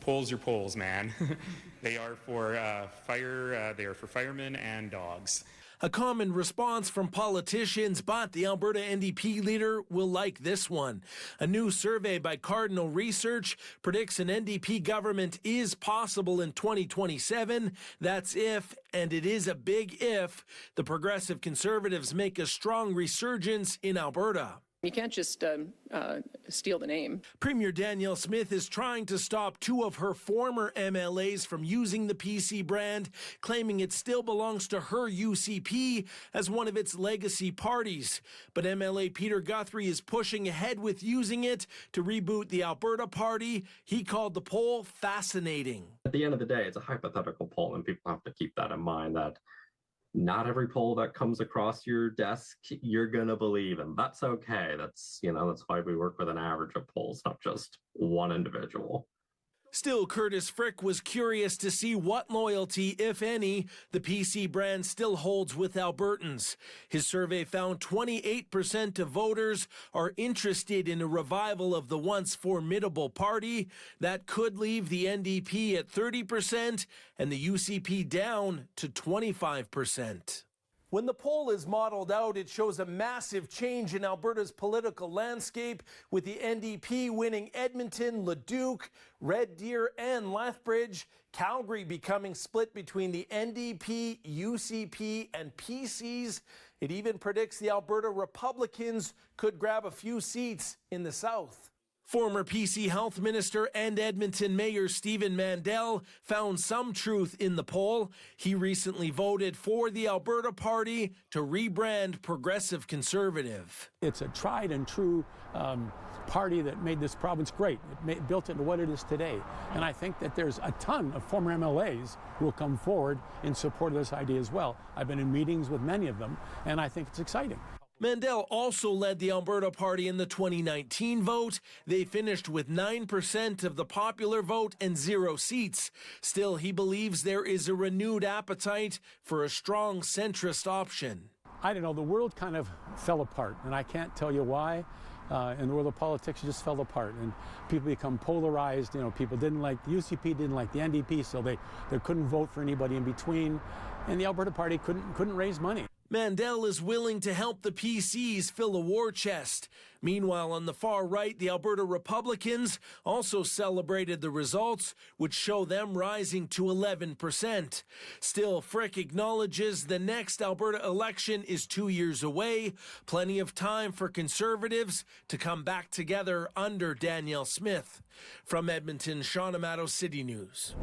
polls are polls, man. They are for they are for firemen and dogs. A common response from politicians, but the Alberta NDP leader will like this one. A new survey by Cardinal Research predicts an NDP government is possible in 2027. That's if, and it is a big if, the Progressive Conservatives make a strong resurgence in Alberta. You can't just steal the name. Premier Danielle Smith is trying to stop two of her former MLAs from using the PC brand, claiming it still belongs to her UCP as one of its legacy parties. But MLA Peter Guthrie is pushing ahead with using it to reboot the Alberta Party. He called the poll fascinating. At the end of the day, it's a hypothetical poll, and people have to keep that in mind, that not every poll that comes across your desk you're gonna believe, and that's okay. That's why we work with an average of polls, not just one individual. Still, Curtis Frick was curious to see what loyalty, if any, the PC brand still holds with Albertans. His survey found 28% of voters are interested in a revival of the once formidable party. That could leave the NDP at 30% and the UCP down to 25%. When the poll is modeled out, it shows a massive change in Alberta's political landscape, with the NDP winning Edmonton, Leduc, Red Deer, and Lethbridge. Calgary becoming split between the NDP, UCP, and PCs. It even predicts the Alberta Republicans could grab a few seats in the South. Former PC Health Minister and Edmonton Mayor Stephen Mandel found some truth in the poll. He recently voted for the Alberta Party to rebrand Progressive Conservative. It's a tried and true party that made this province great. It built it into what it is today. And I think that there's a ton of former MLAs who will come forward in support of this idea as well. I've been in meetings with many of them, and I think it's exciting. Mandel also led the Alberta Party in the 2019 vote. They finished with 9% of the popular vote and 0 seats. Still, he believes there is a renewed appetite for a strong centrist option. I don't know, the world kind of fell apart, and I can't tell you why. In the world of politics, just fell apart, and people become polarized. People didn't like the UCP, didn't like the NDP, so they couldn't vote for anybody in between, and the Alberta Party couldn't raise money. Mandel is willing to help the PCs fill a war chest. Meanwhile, on the far right, the Alberta Republicans also celebrated the results, which show them rising to 11%. Still, Frick acknowledges the next Alberta election is 2 years away. Plenty of time for Conservatives to come back together under Danielle Smith. From Edmonton, Sean Amato, City News.